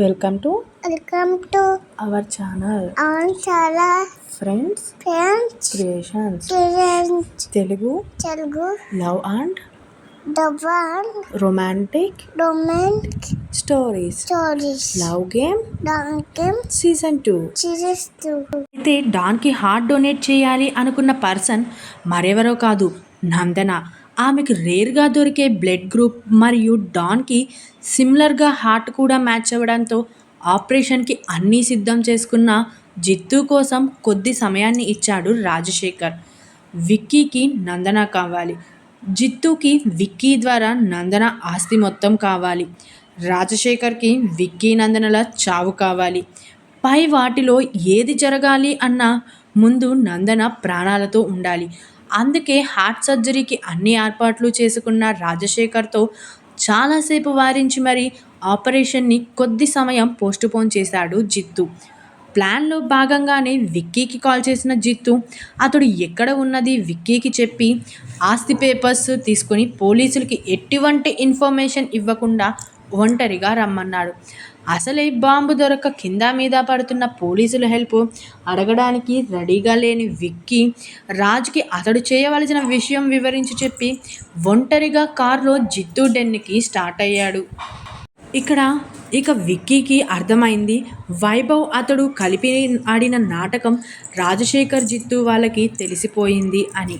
Welcome to welcome to our channel చాలా friends creations Telugu love and romantic stories love game season 2. అయితే డాన్కి heart donate చేయాలి అనుకున్న person మరెవరో కాదు, నందన. ఆమెకు రేర్గా దొరికే బ్లడ్ గ్రూప్ మరియు డాన్కి సిమిలర్గా హార్ట్ కూడా మ్యాచ్ అవ్వడంతో ఆపరేషన్కి అన్నీ సిద్ధం చేసుకున్న జిత్తు కోసం కొద్ది సమయాన్ని ఇచ్చాడు రాజశేఖర్. విక్కీకి నందన కావాలి, జిత్తుకి విక్కీ ద్వారా నందన ఆస్తి మొత్తం కావాలి, రాజశేఖర్కి విక్కీ నందనల చావు కావాలి. పై వాటిలో ఏది జరగాలి అన్నా ముందు నందన ప్రాణాలతో ఉండాలి. అందుకే హార్ట్ సర్జరీకి అన్ని ఏర్పాట్లు చేసుకున్న రాజశేఖర్తో చాలాసేపు వారించి మరీ ఆపరేషన్ని కొద్ది సమయం పోస్టుపోన్ చేశాడు జిత్తు. ప్లాన్లో భాగంగానే విక్కీకి కాల్ చేసిన జిత్తు అతడు ఎక్కడ ఉన్నది విక్కీకి చెప్పి ఆస్తి పేపర్స్ తీసుకుని పోలీసులకి ఎటువంటి ఇన్ఫర్మేషన్ ఇవ్వకుండా ఒంటరిగా రమ్మన్నాడు. అసలే బాంబు దొరక్క కింద మీద పడుతున్న పోలీసుల హెల్ప్ అడగడానికి రెడీగా లేని విక్కీ రాజ్కి అతడు చేయవలసిన విషయం వివరించి చెప్పి ఒంటరిగా కారులో జిత్తు డెన్కి స్టార్ట్ అయ్యాడు. ఇక విక్కీకి అర్థమైంది, వైభవ్ అతడు కలిపి ఆడిన నాటకం రాజశేఖర్ జిత్తు వాళ్ళకి తెలిసిపోయింది అని.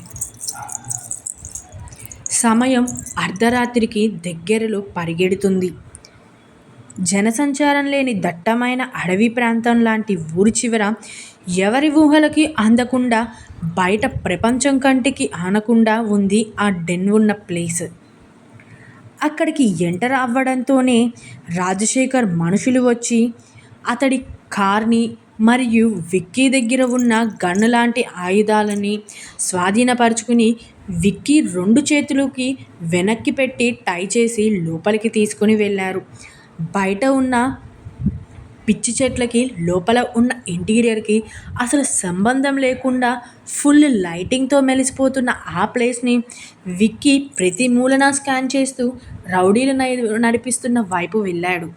సమయం అర్ధరాత్రికి దగ్గరలో పరిగెడుతుంది. జనసంచారం లేని దట్టమైన అడవి ప్రాంతం లాంటి ఊరి చివర ఎవరి ఊహలకి అందకుండా బయట ప్రపంచం కంటికి ఆనకుండా ఉంది ఆ డెన్ ఉన్న ప్లేస్. అక్కడికి ఎంటర్ అవ్వడంతోనే రాజశేఖర్ మనుషులు వచ్చి అతడి కార్ని మరియు విక్కీ దగ్గర ఉన్న గన్ను లాంటి ఆయుధాలని స్వాధీనపరుచుకుని విక్కీ 2 చేతులకి వెనక్కి పెట్టి టై చేసి లోపలికి తీసుకుని వెళ్ళారు. బయట ఉన్న పిచ్చి చెట్లకి లోపల ఉన్న ఇంటీరియర్కి అసలు సంబంధం లేకుండా ఫుల్ లైటింగ్తో మెలిసిపోతున్న ఆ ప్లేస్ని విక్కీ ప్రతి మూలన స్కాన్ చేస్తూ రౌడీలు నడిపిస్తున్న వైపు వెళ్ళాడు.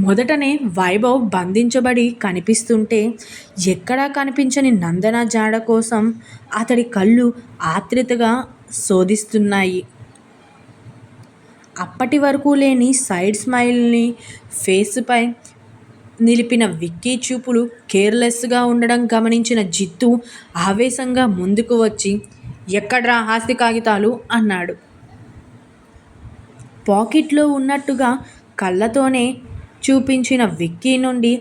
మొదటనే వైభవ్ బంధించబడి కనిపిస్తుంటే ఎక్కడా కనిపించని నందన జాడ కోసం అతడి కళ్ళు ఆత్రుతగా శోధిస్తున్నాయి. అప్పటి వరకు లేని సైడ్ స్మైల్ని ఫేస్పై నిలిపిన విక్కీ చూపులు కేర్లెస్గా ఉండడం గమనించిన జిత్తు ఆవేశంగా ముందుకు వచ్చి ఎక్కడ్రా ఆస్తి కాగితాలు అన్నాడు. పాకెట్లో ఉన్నట్టుగా కళ్ళతోనే చూపించిన విక్కీ నుండి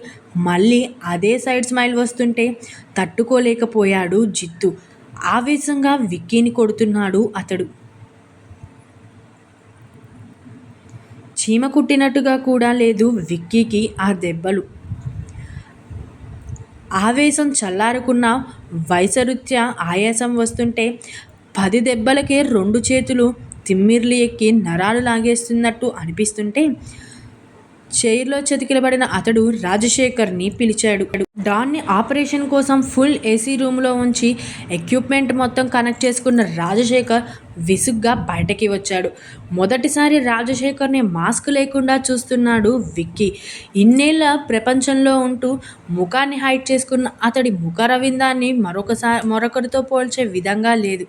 మళ్ళీ అదే సైడ్ స్మైల్ వస్తుంటే తట్టుకోలేకపోయాడు జిత్తు. ఆవేశంగా విక్కీని కొడుతున్నాడు అతడు. చీమ కుట్టినట్టుగా కూడా లేదు విక్కీకి ఆ దెబ్బలు. ఆవేశం చల్లారుకున్న వయసరీత్యా ఆయాసం వస్తుంటే 10 దెబ్బలకే 2 చేతులు తిమ్మిర్లు ఎక్కి నరాలు లాగేస్తున్నట్టు అనిపిస్తుంటే చైర్లో చతికిలబడిన అతడు రాజశేఖర్ని పిలిచాడు. డాన్ని ఆపరేషన్ కోసం ఫుల్ ఏసీ రూమ్లో ఉంచి ఎక్విప్మెంట్ మొత్తం కనెక్ట్ చేసుకున్న రాజశేఖర్ విసుగ్గా బయటకి వచ్చాడు. మొదటిసారి రాజశేఖర్ని మాస్క్ లేకుండా చూస్తున్నాడు విక్కీ. ఇన్నేళ్ల ప్రపంచంలో ఉంటూ ముఖాన్ని హైడ్ చేసుకున్న అతడి ముఖ రవిందాన్ని మరొకరితో పోల్చే విధంగా లేదు.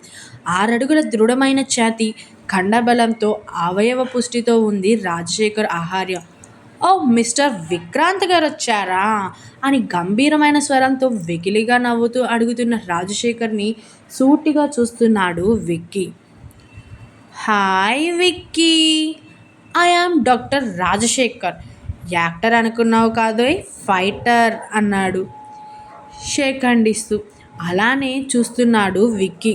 6 అడుగుల దృఢమైన ఛాతీ, కండబలంతో అవయవ పుష్టితో ఉంది రాజశేఖర్ ఆహార్యం. ఓ మిస్టర్ విక్రాంత్ గారు వచ్చారా అని గంభీరమైన స్వరంతో వెకిలిగా నవ్వుతూ అడుగుతున్న రాజశేఖర్ని సూటిగా చూస్తున్నాడు Vicky. Hi Vicky, I am doctor Rajasekhar. Actor అనుకున్నావు కాదోయ్, ఫైటర్ అన్నాడు షేక్ హ్యాండ్ ఇస్తూ. అలానే చూస్తున్నాడు విక్కీ.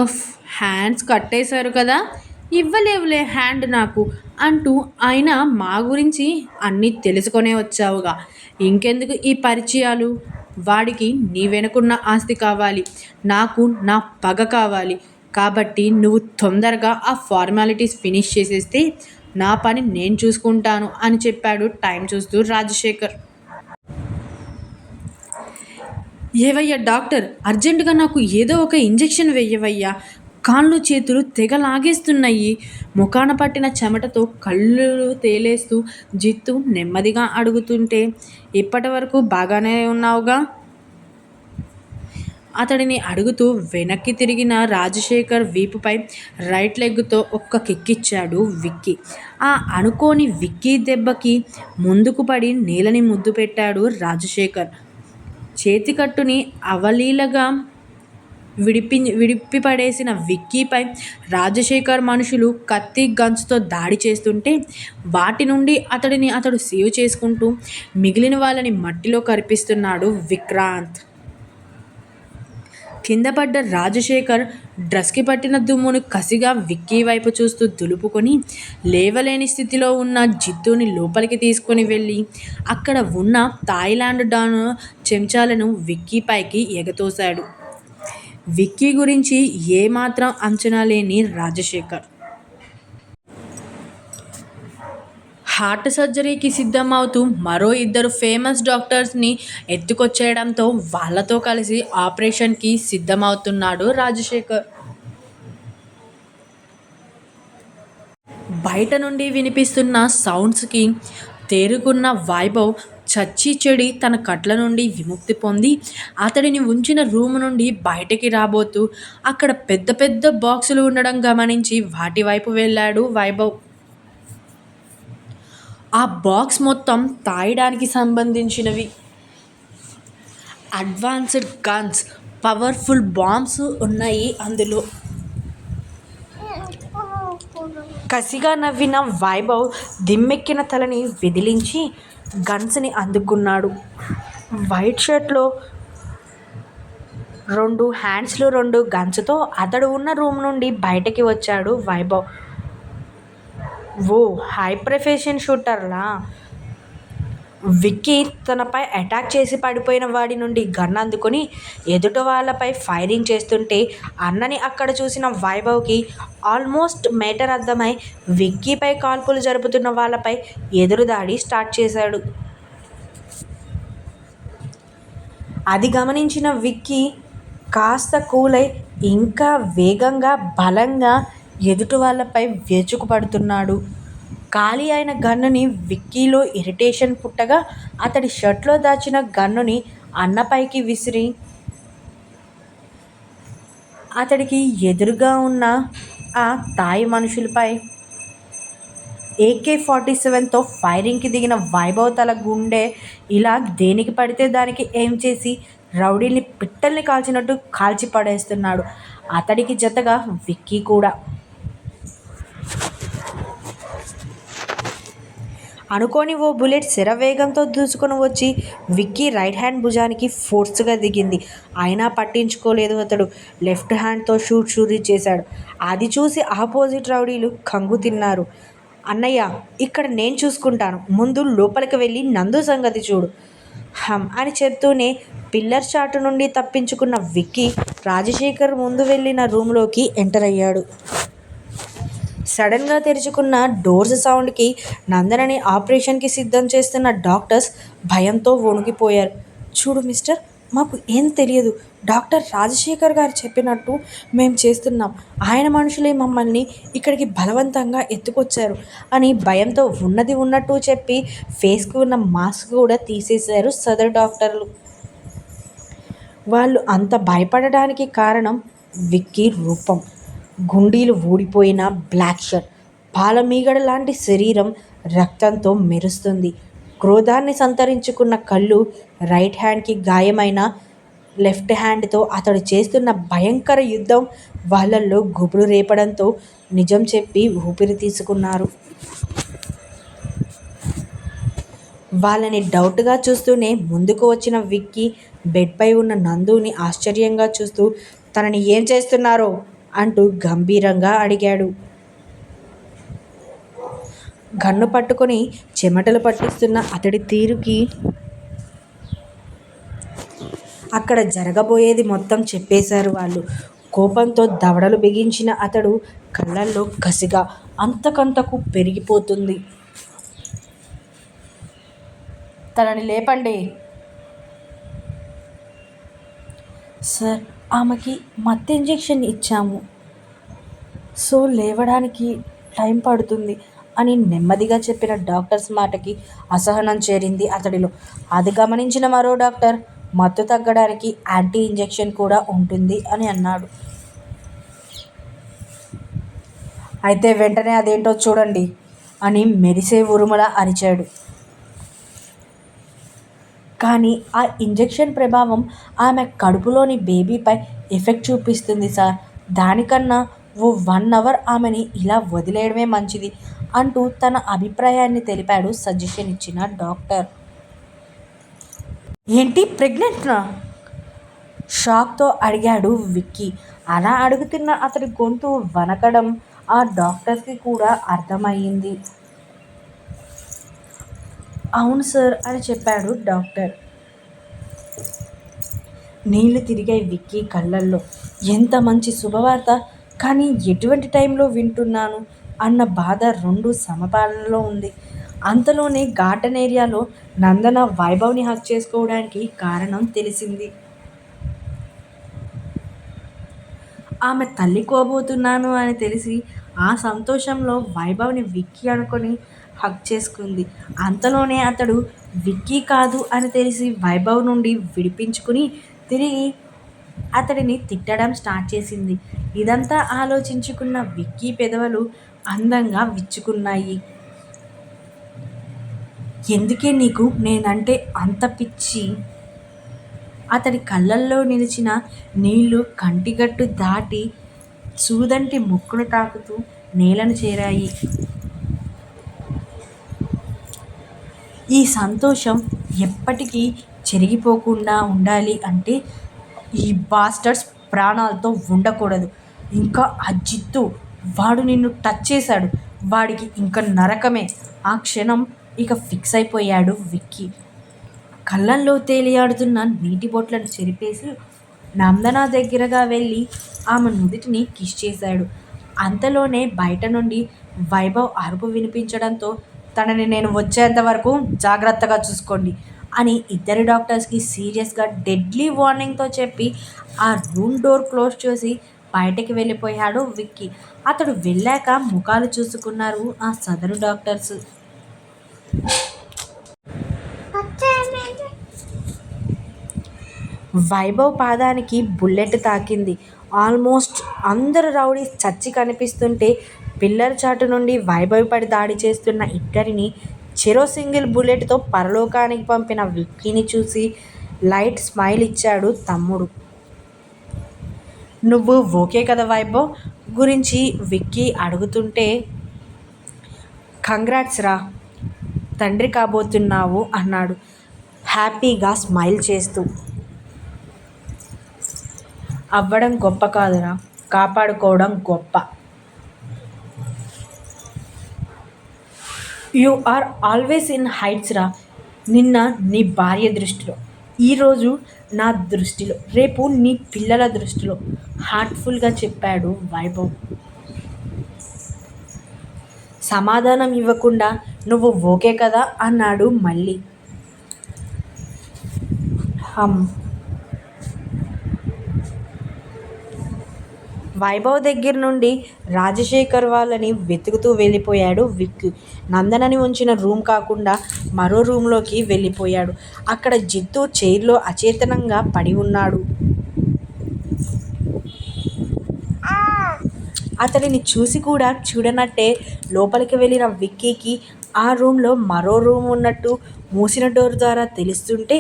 ఉఫ్, హ్యాండ్స్ కట్టేశారు కదా, ఇవ్వలేవులే హ్యాండ్ నాకు అంటూ ఆయన మా గురించి అన్నీ తెలుసుకొనే వచ్చావుగా, ఇంకెందుకు ఈ పరిచయాలు? వాడికి నీ వెనుకున్న ఆస్తి కావాలి, నాకు నా పగ కావాలి. కాబట్టి నువ్వు తొందరగా ఆ ఫార్మాలిటీస్ ఫినిష్ చేసేస్తే నా పని నేను చూసుకుంటాను అని చెప్పాడు టైం చూస్తూ రాజశేఖర్. ఏవయ్యా డాక్టర్, అర్జెంటుగా నాకు ఏదో ఒక ఇంజెక్షన్ వెయ్యవయ్యా, కాళ్ళు చేతులు తెగ లాగేస్తున్నాయి. ముఖాన పట్టిన చెమటతో కళ్ళు తేలేస్తూ జిత్తు నెమ్మదిగా అడుగుతుంటే, ఇప్పటి వరకు బాగానే ఉన్నావుగా? అతడిని అడుగుతూ వెనక్కి తిరిగిన రాజశేఖర్ వీపుపై రైట్ లెగ్తో ఒక్క కిక్కిచ్చాడు విక్కీ. ఆ అనుకోని విక్కీ దెబ్బకి ముందుకు పడి నేలని ముద్దు పెట్టాడు రాజశేఖర్. చేతికట్టుని అవలీలగా విడిపిపడేసిన విక్కీపై రాజశేఖర్ మనుషులు కత్తి గన్స్తో దాడి చేస్తుంటే వాటి నుండి అతడు సేవ్ చేసుకుంటూ మిగిలిన వాళ్ళని మట్టిలో కరిపిస్తున్నాడు విక్రాంత్. కింద పడ్డ రాజశేఖర్ డ్రెస్కి పట్టిన దుమ్మును కసిగా విక్కీ వైపు చూస్తూ దులుపుకొని లేవలేని స్థితిలో ఉన్న జిత్తుని లోపలికి తీసుకుని వెళ్ళి అక్కడ ఉన్న థాయిలాండ్ డాన్ చెంచాలను విక్కీ పైకి ఎగతోశాడు. విక్కీ గురించి ఏమాత్రం అంచనా లేని రాజశేఖర్ హార్ట్ సర్జరీకి సిద్ధమవుతూ మరో 2 ఫేమస్ డాక్టర్స్ని ఎత్తుకొచ్చేయడంతో వాళ్ళతో కలిసి ఆపరేషన్కి సిద్ధమవుతున్నాడు రాజశేఖర్. బయట నుండి వినిపిస్తున్న సౌండ్స్కి తేరుకున్న వైభవ్ చచ్చి చెడి తన కట్ల నుండి విముక్తి పొంది అతడిని ఉంచిన రూము నుండి బయటికి రాబోతూ అక్కడ పెద్ద పెద్ద బాక్సులు ఉండడం గమనించి వాటి వైపు వెళ్ళాడు వైభవ్. ఆ బాక్స్ మొత్తం తాయడానికి సంబంధించినవి. అడ్వాన్స్డ్ గన్స్, పవర్ఫుల్ బాంబ్స్ ఉన్నాయి అందులో. కసిగా నవ్విన వైభవ్ దిమ్మెక్కిన తలని విదిలించి గన్స్ని అందుకున్నాడు. వైట్ షర్ట్లో 2 హ్యాండ్స్లో 2 గన్స్తో అతడు ఉన్న రూమ్ నుండి బయటకి వచ్చాడు వైభవ్. ఓ హై ప్రొఫెషన్ షూటర్లా? విక్కీ తనపై అటాక్ చేసి పడిపోయిన వాడి నుండి గన్ అందుకొని ఎదుట వాళ్ళపై ఫైరింగ్ చేస్తుంటే అన్నని అక్కడ చూసిన వైభవ్కి ఆల్మోస్ట్ మేటర్ అర్థమై విక్కీపై కాల్పులు జరుపుతున్న వాళ్ళపై ఎదురుదాడి స్టార్ట్ చేశాడు. అది గమనించిన విక్కీ కాస్త కూలై ఇంకా వేగంగా బలంగా ఎదుటి వాళ్ళపై విరుచుకుపడుతున్నాడు. ఖాళీ అయిన గన్నుని విక్కీలో ఇరిటేషన్ పుట్టగా అతడి షర్ట్లో దాచిన గన్నుని అన్నపైకి విసిరి అతడికి ఎదురుగా ఉన్న ఆ థాయ్ మనుషులపై AK-47తో ఫైరింగ్కి దిగిన వైభవ్ తల గుండె ఇలా దేనికి పడితే దానికి ఏం చేసి రౌడీల్ని పిట్టల్ని కాల్చినట్టు కాల్చి పడేస్తున్నాడు. అతడికి జతగా విక్కీ కూడా. అనుకోని ఓ బుల్లెట్ శరవేగంతో దూసుకొని వచ్చి విక్కీ రైట్ హ్యాండ్ భుజానికి ఫోర్స్గా దిగింది. అయినా పట్టించుకోలేదు అతడు. లెఫ్ట్ హ్యాండ్తో షూరీ చేశాడు. అది చూసి ఆపోజిట్ రౌడీలు కంగు తిన్నారు. అన్నయ్య, ఇక్కడ నేను చూసుకుంటాను, ముందు లోపలికి వెళ్ళి నందు సంగతి చూడు అని చెప్తూనే పిల్లర్ చాటు నుండి తప్పించుకున్న విక్కీ రాజశేఖర్ ముందు వెళ్ళిన రూమ్లోకి ఎంటర్ అయ్యాడు. సడన్గా తెరుచుకున్న డోర్స్ సౌండ్కి నందనని ఆపరేషన్కి సిద్ధం చేస్తున్న డాక్టర్స్ భయంతో వణికిపోయారు. చూడు మిస్టర్, మాకు ఏం తెలియదు. డాక్టర్ రాజశేఖర్ గారు చెప్పినట్టు మేము చేస్తున్నాం. ఆయన మనుషులే మమ్మల్ని ఇక్కడికి బలవంతంగా ఎత్తుకొచ్చారు అని భయంతో ఉన్నది ఉన్నట్టు చెప్పి ఫేస్కి ఉన్న మాస్క్ కూడా తీసేశారు సదరు డాక్టర్లు. వాళ్ళు అంత భయపడడానికి కారణం విక్కీ రూపం. గుండీలు ఊడిపోయిన బ్లాక్ షర్ట్, పాలమీగడ లాంటి శరీరం రక్తంతో మెరుస్తుంది. క్రోధాన్ని సంతరించుకున్న కళ్ళు, రైట్ హ్యాండ్కి గాయమైన లెఫ్ట్ హ్యాండ్తో అతడు చేస్తున్న భయంకర యుద్ధం వాళ్ళల్లో గుబులు రేపడంతో నిజం చెప్పి ఊపిరి తీసుకున్నారు. వాళ్ళని డౌట్గా చూస్తూనే ముందుకు వచ్చిన విక్కీ బెడ్పై ఉన్న నందుని ఆశ్చర్యంగా చూస్తూ తనని ఏం చేస్తున్నారో అంటూ గంభీరంగా అడిగాడు. గన్ను పట్టుకొని చెమటలు పట్టిస్తున్న అతడి తీరుకి అక్కడ జరగబోయేది మొత్తం చెప్పేశారు వాళ్ళు. కోపంతో దవడలు బిగించిన అతడు కళ్ళల్లో కసిగా అంతకంతకు పెరిగిపోతుంది. తనని లేపండి సార్, ఆమెకి మత్తు ఇంజెక్షన్ ఇచ్చాము. సో లేవడానికి టైం పడుతుంది అని నెమ్మదిగా చెప్పిన డాక్టర్స్ మాటకి అసహనం చేరింది అతడిలో. అది గమనించిన మరో డాక్టర్, మత్తు తగ్గడానికి యాంటీ ఇంజెక్షన్ కూడా ఉంటుంది అని అన్నాడు. అయితే వెంటనే అదేంటో చూడండి అని మెరిసే ఉరుములా అరిచాడు. కానీ ఆ ఇంజెక్షన్ ప్రభావం ఆమె కడుపులోని బేబీపై ఎఫెక్ట్ చూపిస్తుంది సార్. దానికన్నా ఓ 1 అవర్ ఆమెని ఇలా వదిలేయడమే మంచిది అంటూ తన అభిప్రాయాన్ని తెలిపాడు సజెషన్ ఇచ్చిన డాక్టర్. ఏంటి ప్రెగ్నెంట్నా? షాక్తో అడిగాడు విక్కీ. అలా అడుగుతున్న అతడి గొంతు వనకడం ఆ డాక్టర్కి కూడా అర్థమయ్యింది. అవును సార్ అని చెప్పాడు డాక్టర్. నీళ్లు తిరిగాయి విక్కీ కళ్ళల్లో. ఎంత మంచి శుభవార్త, కానీ ఎటువంటి టైంలో వింటున్నాను అన్న బాధ రెండు సమపాలనలో ఉంది. అంతలోనే గార్డెన్ ఏరియాలో నందన వైభవ్ని హక్ చేసుకోవడానికి కారణం తెలిసింది. ఆమె తల్లి కోబోతున్నాను అని తెలిసి ఆ సంతోషంలో వైభవ్ని విక్కీ అనుకొని హక్ చేసుకుంది. అంతలోనే అతడు విక్కీ కాదు అని తెలిసి వైభవ్ నుండి విడిపించుకుని తిరిగి అతడిని తిట్టడం స్టార్ట్ చేసింది. ఇదంతా ఆలోచించుకున్న విక్కీ పెదవులు అందంగా విచ్చుకున్నాయి. ఎందుకే నీకు నేనంటే అంత పిచ్చి? అతడి కళ్ళల్లో నిలిచిన నీళ్లు కంటిగట్టు దాటి సూదంటి ముక్కును తాకుతూ నేలను చేరాయి. ఈ సంతోషం ఎప్పటికీ చెరిగిపోకుండా ఉండాలి అంటే ఈ బాస్టర్స్ ప్రాణాలతో ఉండకూడదు. ఇంకా ఆ జిత్తు, వాడు నిన్ను టచ్ చేశాడు, వాడికి ఇంకా నరకమే. ఆ క్షణం ఇక ఫిక్స్ అయిపోయాడు విక్కీ. కళ్ళల్లో తేలియాడుతున్న నీటి బొట్లను చెరిపేసి నందన దగ్గరగా వెళ్ళి ఆమె నుదిటిని కిస్ చేశాడు. అంతలోనే బయట నుండి వైభవ్ అరుపు వినిపించడంతో, తనని నేను వచ్చేంత వరకు జాగ్రత్తగా చూసుకోండి అని ఇద్దరు డాక్టర్స్కి సీరియస్గా డెడ్లీ వార్నింగ్తో చెప్పి ఆ రూమ్ డోర్ క్లోజ్ చేసి బయటకి వెళ్ళిపోయాడు విక్కీ. అతడు వెళ్ళాక ముఖాలు చూసుకున్నారు ఆ సదరు డాక్టర్స్. వైభవ్ పాదానికి బుల్లెట్ తాకింది. ఆల్మోస్ట్ అందరు రౌడీస్ చచ్చి కనిపిస్తుంటే పిల్లర్ చాటు నుండి వైభవ్ పడి దాడి చేస్తున్న ఇద్దరిని చెరో సింగిల్ బుల్లెట్తో పరలోకానికి పంపిన విక్కీని చూసి లైట్ స్మైల్ ఇచ్చాడు తమ్ముడు. నువ్వు ఓకే కదా వైభవ్ గురించి విక్కీ అడుగుతుంటే, కంగ్రాట్స్ రా, తండ్రి కాబోతున్నావు అన్నాడు హ్యాపీగా స్మైల్ చేస్తూ. అవ్వడం గొప్ప కాదురా, కాపాడుకోవడం గొప్ప. You are always in heights రా. నిన్న నీ భార్య దృష్టిలో, ఈరోజు నా దృష్టిలో, రేపు నీ పిల్లల దృష్టిలో హార్ట్ఫుల్గా చెప్పాడు వైభవ్. సమాధానం ఇవ్వకుండా నువ్వు ఓకే కదా అన్నాడు మళ్ళీ. వైభవ్ దగ్గర నుండి రాజశేఖర్ వాళ్ళని వెతుకుతూ వెళ్ళిపోయాడు విక్కీ. నందనని ఉంచిన రూమ్ కాకుండా మరో రూమ్లోకి వెళ్ళిపోయాడు. అక్కడ జిత్తు చైర్లో అచేతనంగా పడి ఉన్నాడు. అతడిని చూసి కూడా చూడనట్టే లోపలికి వెళ్ళిన విక్కీకి ఆ రూమ్లో మరో రూమ్ ఉన్నట్టు మూసిన డోర్ ద్వారా తెలుస్తుంటే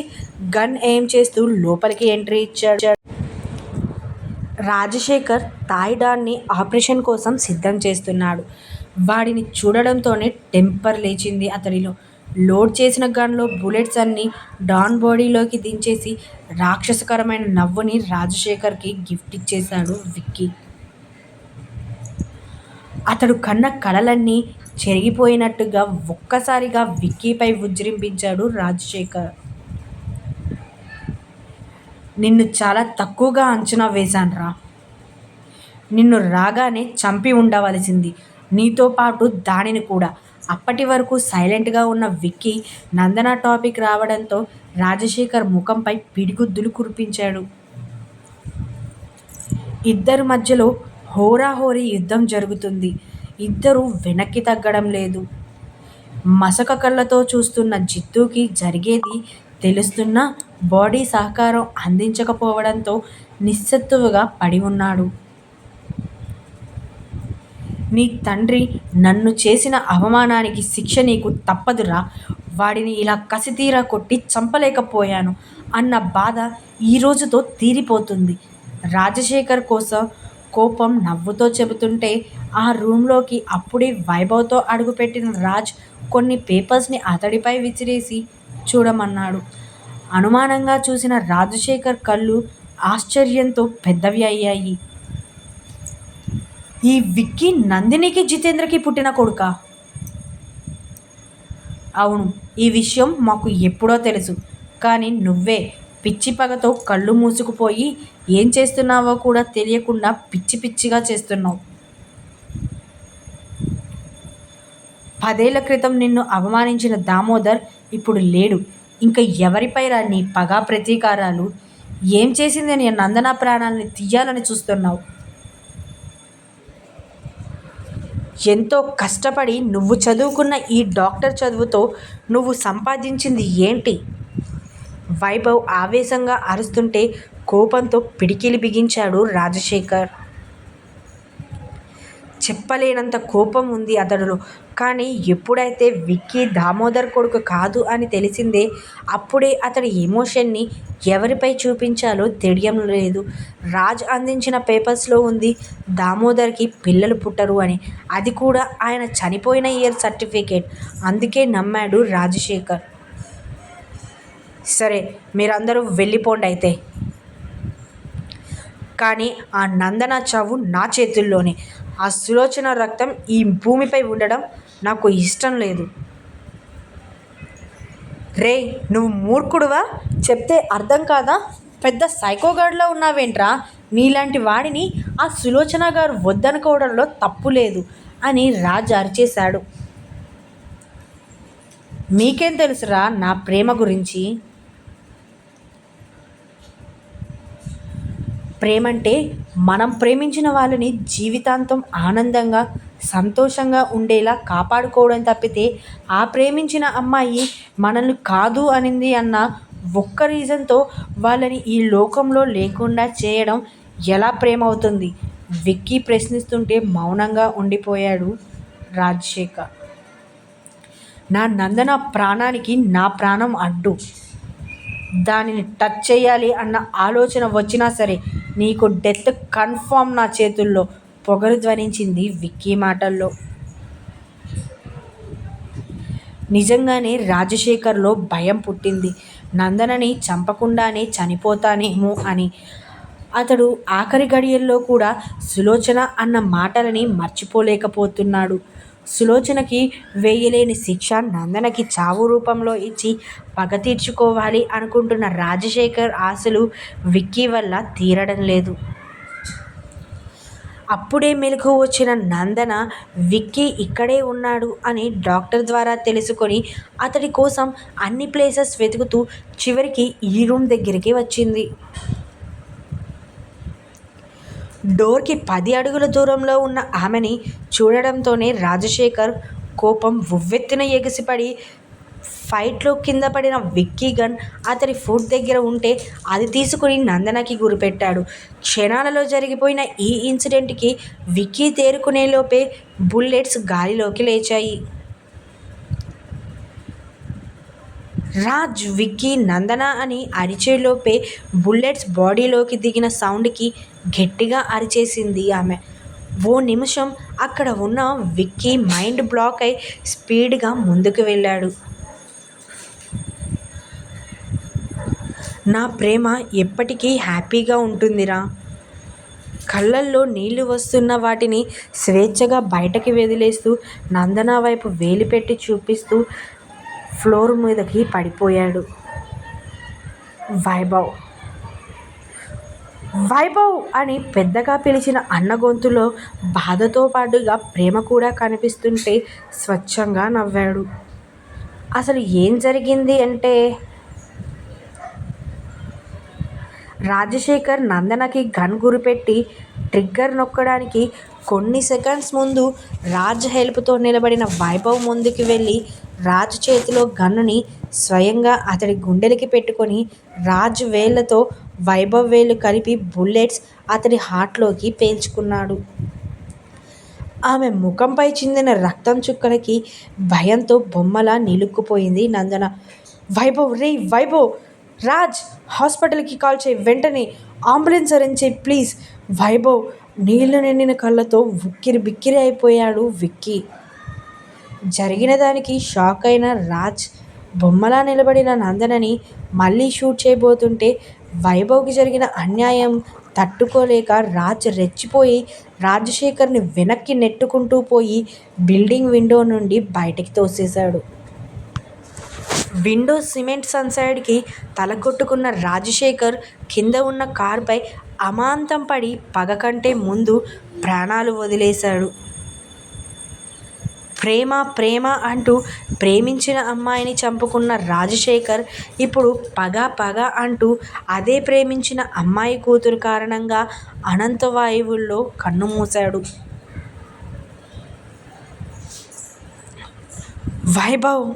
గన్ ఎయిమ్ చేస్తూ లోపలికి ఎంట్రీ ఇచ్చాడు. రాజశేఖర్ తాయిడాన్ని ఆపరేషన్ కోసం సిద్ధం చేస్తున్నాడు. వాడిని చూడడంతోనే టెంపర్ లేచింది అతడిలో. లోడ్ చేసిన గన్లో బుల్లెట్స్ అన్నీ డాన్ బాడీలోకి దించేసి రాక్షసకరమైన నవ్వుని రాజశేఖర్కి గిఫ్ట్ ఇచ్చేశాడు విక్కీ. అతడు కన్న కలలన్నీ చెరిగిపోయినట్టుగా ఒక్కసారిగా విక్కీపై విజృంభించాడు రాజశేఖర్. నిన్ను చాలా తక్కువగా అంచనా వేశాన్రా. నిన్ను రాగానే చంపి ఉండవలసింది, నీతో పాటు దానిని కూడా. అప్పటి వరకు సైలెంట్గా ఉన్న విక్కీ నందన టాపిక్ రావడంతో రాజశేఖర్ ముఖంపై పిడిగుద్దులు కురిపించాడు. ఇద్దరి మధ్యలో హోరాహోరీ యుద్ధం జరుగుతుంది. ఇద్దరూ వెనక్కి తగ్గడం లేదు. మసక కళ్ళతో చూస్తున్న జిత్తుకి జరిగేది తెలుస్తున్నా బాడీ సహకారం అందించకపోవడంతో నిస్సత్తువగా పడి ఉన్నాడు. నీ తండ్రి నన్ను చేసిన అవమానానికి శిక్ష నీకు తప్పదురా. వాడిని ఇలా కసితీరా కొట్టి చంపలేకపోయాను అన్న బాధ ఈ రోజుతో తీరిపోతుంది. రాజశేఖర్ కోసం కోపం నవ్వుతో చెబుతుంటే ఆ రూంలోకి అప్పుడే వైభవ్తో అడుగుపెట్టిన రాజ్ కొన్ని పేపర్స్ని అతడిపై విసిరేసి చూడమన్నాడు. అనుమానంగా చూసిన రాజశేఖర్ కళ్ళు ఆశ్చర్యంతో పెద్దవి అయ్యాయి. ఈ విక్కీ నందినికి జితేంద్రకి పుట్టిన కొడుకా? అవును, ఈ విషయం మాకు ఎప్పుడో తెలుసు. కానీ నువ్వే పిచ్చి పగతో కళ్ళు మూసుకుపోయి ఏం చేస్తున్నావో కూడా తెలియకుండా పిచ్చి పిచ్చిగా చేస్తున్నావు. 10 ఏళ్ల క్రితం నిన్ను అవమానించిన దామోదర్ ఇప్పుడు లేడు. ఇంకా ఎవరిపైరా నీ పగా ప్రతీకారాలు? ఏం చేసింది నీ నందన ప్రాణాలని తీయాలని చూస్తున్నావు? ఎంతో కష్టపడి నువ్వు చదువుకున్న ఈ డాక్టర్ చదువుతో నువ్వు సంపాదించింది ఏంటి? వైభవ్ ఆవేశంగా అరుస్తుంటే కోపంతో పిడికిలి బిగించాడు రాజశేఖర్. చెప్పలేనంత కోపం ఉంది అతడిలో. కానీ ఎప్పుడైతే విక్కీ దామోదర్ కొడుకు కాదు అని తెలిసిందే అప్పుడే అతడి ఎమోషన్ని ఎవరిపై చూపించాలో తెలియడం లేదు. రాజ్ అందించిన పేపర్స్లో ఉంది దామోదర్కి పిల్లలు పుట్టరు అని. అది కూడా ఆయన చనిపోయిన ఇయర్ సర్టిఫికేట్. అందుకే నమ్మాడు రాజశేఖర్. సరే, మీరందరూ వెళ్ళిపోండి అయితే. కానీ ఆ నందన చావు నా చేతుల్లోనే. ఆ సులోచన రక్తం ఈ భూమిపై ఉండడం నాకు ఇష్టం లేదు. రేయ్, నువ్వు మూర్ఖుడువా? చెప్తే అర్థం కాదా? పెద్ద సైకోగాడ్లా ఉన్నావేంట్రా? నీలాంటి వాడిని ఆ సులోచన గారు వద్దనుకోవడంలో తప్పు లేదు అని రాజ్ అరిచేశాడు. మీకేం తెలుసురా నా ప్రేమ గురించి? ప్రేమంటే మనం ప్రేమించిన వాళ్ళని జీవితాంతం ఆనందంగా సంతోషంగా ఉండేలా కాపాడుకోవడం తప్పితే ఆ ప్రేమించిన అమ్మాయి మనల్ని కాదు అనింది అన్న ఒక్క రీజన్తో వాళ్ళని ఈ లోకంలో లేకుండా చేయడం ఎలా ప్రేమ అవుతుంది? విక్కీ ప్రశ్నిస్తుంటే మౌనంగా ఉండిపోయాడు రాజశేఖర్. నా నందన ప్రాణానికి నా ప్రాణం అడ్డు. దానిని టచ్ చేయాలి అన్న ఆలోచన వచ్చినా సరే నీకు డెత్ కన్ఫర్మ్ నా చేతుల్లో. పొగరు ధ్వనించింది విక్కీ మాటల్లో. నిజంగానే రాజశేఖర్లో భయం పుట్టింది. నందనని చంపకుండానే చనిపోతానేమో అని. అతడు ఆఖరి గడియల్లో కూడా సులోచన అన్న మాటలని మర్చిపోలేకపోతున్నాడు. సులోచనకి వేయలేని శిక్ష నందనకి చావు రూపంలో ఇచ్చి పగ తీర్చుకోవాలి అనుకుంటున్న రాజశేఖర్ ఆశలు విక్కీ వల్ల తీరడం లేదు. అప్పుడే మెలకు వచ్చిన నందన విక్కీ ఇక్కడే ఉన్నాడు అని డాక్టర్ ద్వారా తెలుసుకొని అతడి కోసం అన్ని ప్లేసెస్ వెతుకుతూ చివరికి ఈ రూమ్ దగ్గరికి వచ్చింది. డోర్కి 10 అడుగుల దూరంలో ఉన్న ఆమెని చూడడంతోనే రాజశేఖర్ కోపం ఉవ్వెత్తున ఎగిసిపడి ఫైట్లో కింద పడిన విక్కీ గన్ అతడి ఫుట్ దగ్గర ఉంటే అది తీసుకుని నందనకి గురిపెట్టాడు. క్షణాలలో జరిగిపోయిన ఈ ఇన్సిడెంట్కి విక్కీ తేరుకునేలోపే బుల్లెట్స్ గాలిలోకి లేచాయి. రాజ్ విక్కీ నందన అని అరిచేలోపే బుల్లెట్స్ బాడీలోకి దిగిన సౌండ్కి గట్టిగా అరిచేసింది ఆమె. ఓ నిమిషం అక్కడ ఉన్న విక్కీ మైండ్ బ్లాక్ అయి స్పీడ్గా ముందుకు వెళ్ళాడు. నా ప్రేమ ఎప్పటికీ హ్యాపీగా ఉంటుందిరా. కళ్ళల్లో నీళ్లు వస్తున్న వాటిని స్వేచ్ఛగా బయటకి వదిలేస్తూ నందన వైపు వేలు పెట్టి చూపిస్తూ ఫ్లోర్ మీదకి పడిపోయాడు వైభవ్. వైభవ్ అని పెద్దగా పిలిచిన అన్న గొంతులో బాధతో పాటుగా ప్రేమ కూడా కనిపిస్తుంటే స్వచ్ఛంగా నవ్వాడు. అసలు ఏం జరిగింది అంటే రాజశేఖర్ నందనకి గన్ గురిపెట్టి ట్రిగ్గర్ నొక్కడానికి కొన్ని సెకండ్స్ ముందు రాజ్ హెల్ప్తో నిలబడిన వైభవ్ ముందుకు వెళ్ళి రాజ్ చేతిలో గన్నుని స్వయంగా అతడి గుండెలకి పెట్టుకొని రాజ్ వేళ్లతో వైభవ్ వేళ్ళు కలిపి బుల్లెట్స్ అతడి హార్ట్లోకి పేల్చుకున్నాడు. ఆమె ముఖంపై చిందిన రక్తం చుక్కలకి భయంతో బొమ్మలా నిలుక్కుపోయింది నందన. వైభవ్, రే వైభవ్! రాజ్! హాస్పిటల్కి కాల్ చేయి, వెంటనే అంబులెన్స్ అరేంజ్ చేయి ప్లీజ్. వైభవ్ నీళ్లు నిండిన కళ్ళతో ఉక్కిరి బిక్కిరి అయిపోయాడు విక్కీ. జరిగిన దానికి షాక్ అయిన రాజ్ బొమ్మలా నిలబడిన నందనని మళ్ళీ షూట్ చేయబోతుంటే వైభవ్కి జరిగిన అన్యాయం తట్టుకోలేక రాజ్ రెచ్చిపోయి రాజశేఖర్ని వెనక్కి నెట్టుకుంటూ పోయి బిల్డింగ్ విండో నుండి బయటికి తోసేశాడు. విండో సిమెంట్ సన్సైడ్కి తలకొట్టుకున్న రాజశేఖర్ కింద ఉన్న కారుపై అమాంతం పడి పగ కంటే ముందు ప్రాణాలు వదిలేశాడు. ప్రేమ ప్రేమ అంటూ ప్రేమించిన అమ్మాయిని చంపుకున్న రాజశేఖర్ ఇప్పుడు పగ పగ అంటూ అదే ప్రేమించిన అమ్మాయి కూతురు కారణంగా అనంత వాయువుల్లో కన్నుమూశాడు. వైభవ్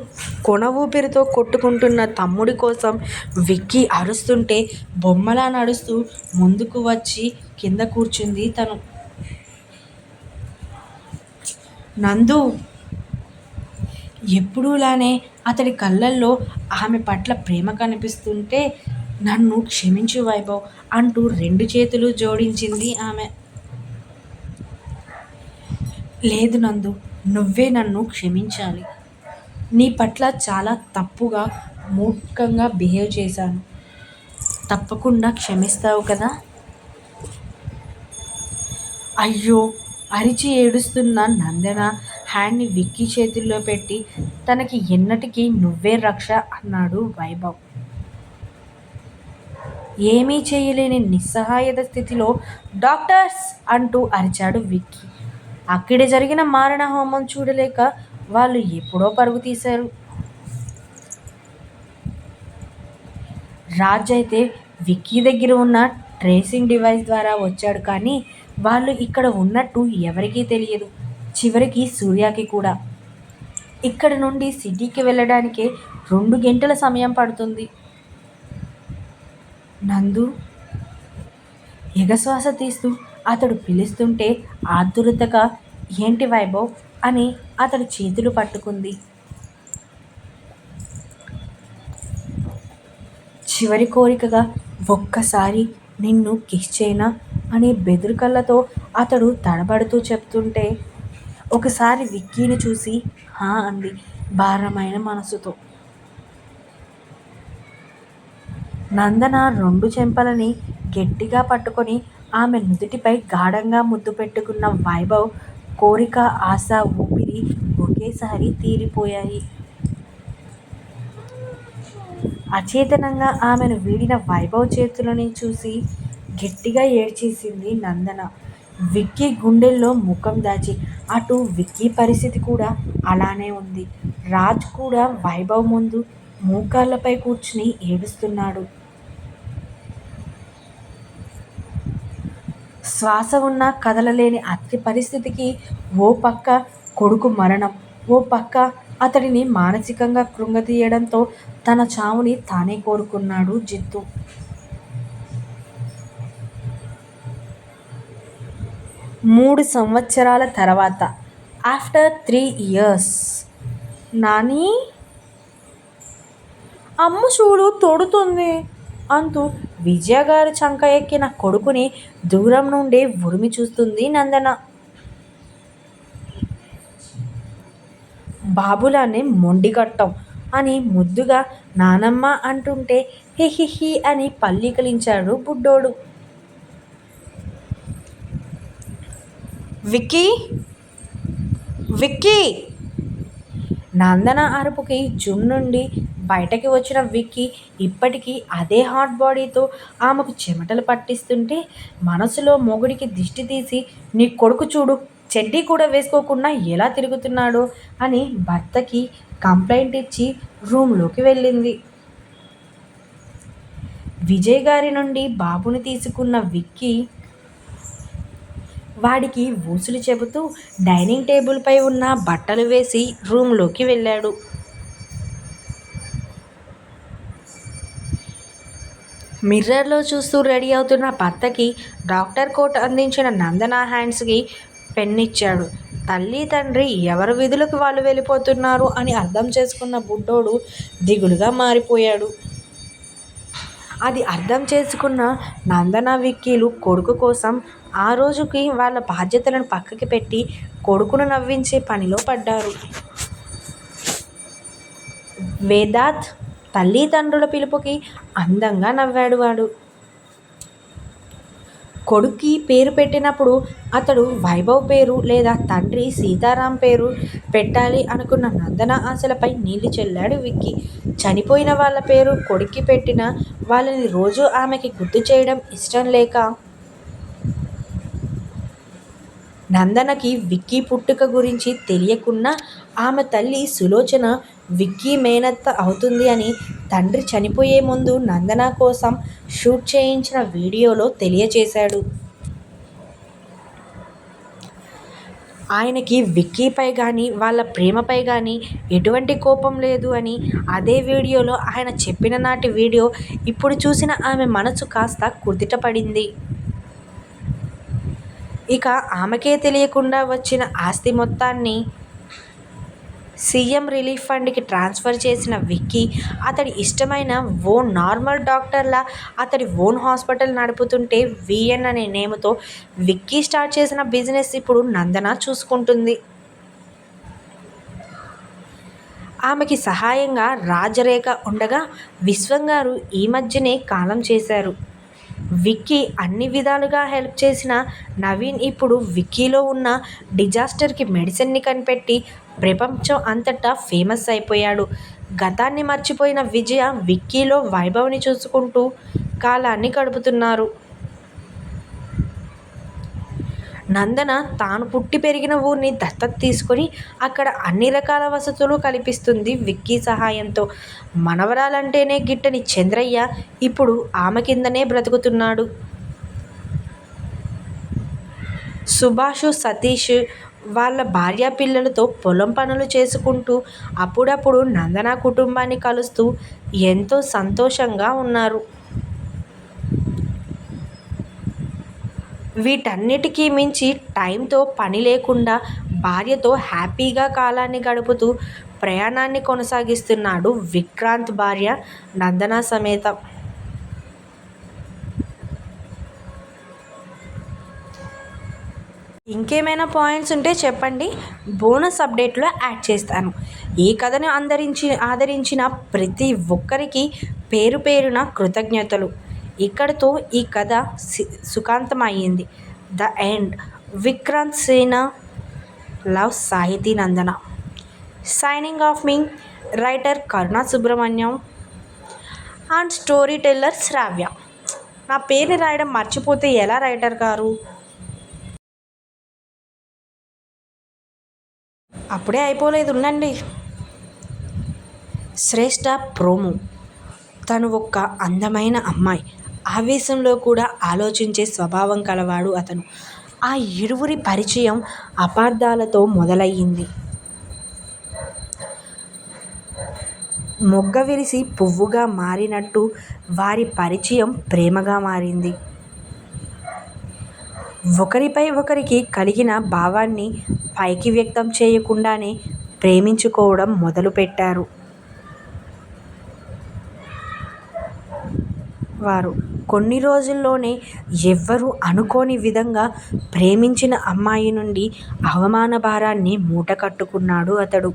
కొన ఊపిరితో కొట్టుకుంటున్న తమ్ముడి కోసం విక్కీ అరుస్తుంటే బొమ్మలా నడుస్తూ ముందుకు వచ్చి కింద కూర్చుంది తను. నందు ఎప్పుడూలానే అతడి కళ్ళల్లో ఆమె పట్ల ప్రేమ కనిపిస్తుంటే నన్ను క్షమించు వైభవ్ అంటూ 2 చేతులు జోడించింది ఆమె. లేదు నందు, నువ్వే నన్ను క్షమించాలి. నీ పట్ల చాలా తప్పుగా మూర్ఖంగా బిహేవ్ చేశాను. తప్పకుండా క్షమిస్తావు కదా? అయ్యో! అరిచి ఏడుస్తున్న నందన హ్యాండ్ని విక్కీ చేతుల్లో పెట్టి తనకి ఎన్నటికీ నువ్వే రక్ష అన్నాడు వైభవ్. ఏమీ చేయలేని నిస్సహాయత స్థితిలో డాక్టర్స్ అంటూ అరిచాడు విక్కీ. అక్కడ జరిగిన మారణ హోమం చూడలేక వాళ్ళు ఎప్పుడో పరుగు తీశారు. రాజ్ అయితే విక్కీ దగ్గర ఉన్న ట్రేసింగ్ డివైస్ ద్వారా వచ్చాడు కానీ వాళ్ళు ఇక్కడ ఉన్నట్టు ఎవరికీ తెలియదు. చివరికి సూర్యకి కూడా. ఇక్కడ నుండి సిటీకి వెళ్ళడానికే 2 గంటల సమయం పడుతుంది. నందు ఎగశ్వాస తీస్తూ అతడు పిలుస్తుంటే ఆతురతగా ఏంటి వైభవ్ అని అతడి చేతులు పట్టుకుంది. చివరి కోరికగా ఒక్కసారి నిన్ను కిస్ చేయనా అని బెదురు కళ్ళతో అతడు తడబడుతూ చెప్తుంటే ఒకసారి విక్కీని చూసి హా అంది భారమైన మనసుతో. నందన 2 చెంపలని గట్టిగా పట్టుకొని ఆమె నుదుటిపై గాఢంగా ముద్దు పెట్టుకున్న వైభవ్ కోరిక, ఆశ, ఊపిరి ఒకేసారి తీరిపోయాయి. అచేతనంగా ఆమెను వీడిన వైభవ్ చేతులని చూసి గట్టిగా ఏడ్చేసింది నందన. విక్కీ గుండెల్లో ముఖం దాచి. అటు విక్కీ పరిస్థితి కూడా అలానే ఉంది. రాజ్ కూడా వైభవ్ ముందు మోకాళ్ళపై కూర్చుని ఏడుస్తున్నాడు. శ్వాస ఉన్నా కదలలేని అతడి పరిస్థితికి ఓ పక్క కొడుకు మరణం, ఓ పక్క అతడిని మానసికంగా కృంగతీయడంతో తన చావుని తానే కోరుకున్నాడు జిత్తు. 3 సంవత్సరాల తర్వాత ఆఫ్టర్ 3 years. నాని అమ్మ చూడు తోడుతుంది అంటూ విజయగారు చంక ఎక్కిన కొడుకుని దూరం నుండే ఉరిమి చూస్తుంది నందన. బాబులానే మొండిగట్టం అని ముద్దుగా నానమ్మ అంటుంటే హిహిహి అని పల్లికలించాడు బుడ్డోడు. విక్కీ విక్కీ! నందన అరుపుకి జుమ్ నుండి బయటకి వచ్చిన విక్కీ ఇప్పటికీ అదే హాట్ బాడీతో ఆమెకు చెమటలు పట్టిస్తుంటే మనసులో మొగుడికి దిష్టి తీసి నీ కొడుకు చూడు చెడ్డీ కూడా వేసుకోకుండా ఎలా తిరుగుతున్నాడో అని భర్తకి కంప్లైంట్ ఇచ్చి రూమ్లోకి వెళ్ళింది. విజయ్ గారి నుండి బాబుని తీసుకున్న విక్కీ వాడికి ఊసులు చెబుతూ డైనింగ్ టేబుల్పై ఉన్న బట్టలు వేసి రూమ్లోకి వెళ్ళాడు. మిర్రర్లో చూస్తూ రెడీ అవుతున్న భర్తకి డాక్టర్ కోట్ అందించిన నందన హ్యాండ్స్కి పెన్నిచ్చాడు. తల్లి తండ్రి ఎవరి విధులకు వాళ్ళు వెళ్ళిపోతున్నారు అని అర్థం చేసుకున్న బుడ్డోడు దిగులుగా మారిపోయాడు. అది అర్థం చేసుకున్న నందన విక్కీలు కొడుకు కోసం ఆ రోజుకి వాళ్ళ బాధ్యతలను పక్కకి పెట్టి కొడుకును నవ్వించే పనిలో పడ్డారు. వేదాంత్ తల్లిదండ్రుల పిలుపుకి అందంగా నవ్వాడు. వాడు కొడుక్కి పేరు పెట్టినప్పుడు అతడు వైభవ్ పేరు లేదా తండ్రి సీతారాం పేరు పెట్టాలి అనుకున్న నందన ఆశలపై నీళ్లు చల్లాడు విక్కీ. చనిపోయిన వాళ్ళ పేరు కొడుక్కి పెట్టిన వాళ్ళని రోజూ ఆమెకి గుర్తు చేయడం ఇష్టం లేక నందనకి విక్కీ పుట్టుక గురించి తెలియకున్నా ఆమె తల్లి సులోచన విక్కీ మేనత్త అవుతుంది అని తండ్రి చనిపోయే ముందు నందన కోసం షూట్ చేయించిన వీడియోలో తెలియచేశాడు. ఆయనకి విక్కీపై కానీ వాళ్ళ ప్రేమపై కానీ ఎటువంటి కోపం లేదు అని అదే వీడియోలో ఆయన చెప్పిన నాటి వీడియో ఇప్పుడు చూసిన ఆమె మనసు కాస్త కుదుటపడింది. ఇక ఆమెకే తెలియకుండా వచ్చిన ఆస్తి మొత్తాన్ని సీఎం రిలీఫ్ ఫండ్కి ట్రాన్స్ఫర్ చేసిన విక్కీ అతడి ఇష్టమైన ఓ నార్మల్ డాక్టర్లా అతడి ఓన్ హాస్పిటల్ నడుపుతుంటే విఎన్ అనే నేమ్తో విక్కీ స్టార్ట్ చేసిన బిజినెస్ ఇప్పుడు నందన చూసుకుంటుంది. ఆమెకి సహాయంగా రాజరేఖ ఉండగా విశ్వం గారు ఈ మధ్యనే కాలం చేశారు. విక్కీ అన్ని విధాలుగా హెల్ప్ చేసిన నవీన్ ఇప్పుడు విక్కీలో ఉన్న డిజాస్టర్కి మెడిసిన్ని కనిపెట్టి ప్రపంచం అంతటా ఫేమస్ అయిపోయాడు. గతాన్ని మర్చిపోయిన విజయ విక్కీలో వైభవ్ని చూసుకుంటూ కాలాన్ని గడుపుతున్నారు. నందన తాను పుట్టి పెరిగిన ఊరిని దత్తత తీసుకొని అక్కడ అన్ని రకాల వసతులు కల్పిస్తుంది విక్కీ సహాయంతో. మనవరాలంటేనే గిట్టని చంద్రయ్య ఇప్పుడు ఆమె కిందనే బ్రతుకుతున్నాడు. సుభాష్ సతీష్ వాళ్ళ భార్య పిల్లలతో పొలం పనులు చేసుకుంటూ అప్పుడప్పుడు నందన కుటుంబాన్ని కలుస్తూ ఎంతో సంతోషంగా ఉన్నారు. వీటన్నిటికీ మించి టైంతో పని లేకుండా భార్యతో హ్యాపీగా కాలాన్ని గడుపుతూ ప్రయాణాన్ని కొనసాగిస్తున్నాడు విక్రాంత్ భార్య నందన సమేత. ఇంకేమైనా పాయింట్స్ ఉంటే చెప్పండి, బోనస్ అప్డేట్లో యాడ్ చేస్తాను. ఈ కథను ఆదరించిన ప్రతి ఒక్కరికి పేరు పేరున కృతజ్ఞతలు. ఇక్కడితో ఈ కథ సుఖాంతమయ్యింది. The end. విక్రాంత్ సేన లవ్స్ సాహితీ నందన. సైనింగ్ ఆఫ్ మీ రైటర్ కరుణా సుబ్రహ్మణ్యం అండ్ స్టోరీ టెల్లర్ శ్రావ్య. నా పేరుని రాయడం మర్చిపోతే ఎలా రైటర్ గారు? అప్పుడే అయిపోలేదు, ఉండండి. శ్రేష్ఠ ప్రోమో. తను ఒక్క అందమైన అమ్మాయి, ఆవేశంలో కూడా ఆలోచించే స్వభావం కలవాడు అతను. ఆ ఇరువురి పరిచయం అపార్థాలతో మొదలయ్యింది. మొగ్గ విరిసి పువ్వుగా మారినట్టు వారి పరిచయం ప్రేమగా మారింది. ఒకరిపై ఒకరికి కలిగిన భావాన్ని పైకి వ్యక్తం చేయకుండానే ప్రేమించుకోవడం మొదలుపెట్టారు వారు. కొన్ని రోజుల్లోనే ఎవ్వరూ అనుకోని విధంగా ప్రేమించిన అమ్మాయి నుండి అవమాన భారాన్ని మూటకట్టుకున్నాడు అతడు.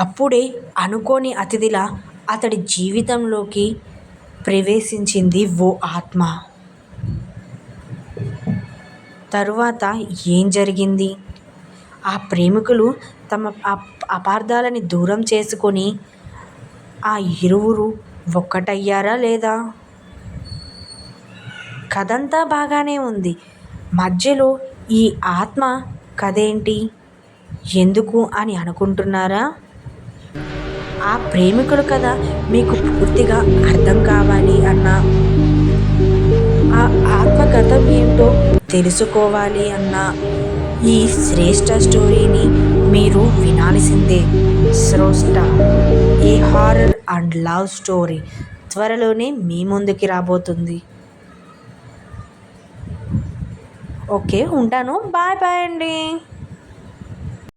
అప్పుడే అనుకోని అతిథిలా అతడి జీవితంలోకి ప్రవేశించింది ఓ ఆత్మ. తరువాత ఏం జరిగింది? ఆ ప్రేమికులు తమ అపార్థాలని దూరం చేసుకొని ఆ ఇరువురు ఒక్కటయ్యారా లేదా? కథంతా బాగానే ఉంది. మధ్యలో ఈ ఆత్మ కథేంటి, ఎందుకు అని అనుకుంటున్నారా? ఆ ప్రేమికుల కథ మీకు పూర్తిగా అర్థం కావాలి అన్నా, ఆ ఆ ఆత్మకథం ఏంటో తెలుసుకోవాలి అన్న ఈ శ్రేష్ఠ స్టోరీని మీరు వినాల్సిందే. శ్రేష్ఠ, ఏ హారర్ అండ్ లవ్ స్టోరీ త్వరలోనే మీ ముందుకి రాబోతుంది. ఓకే, ఉంటాను. బాయ్ బాయ్ అండి.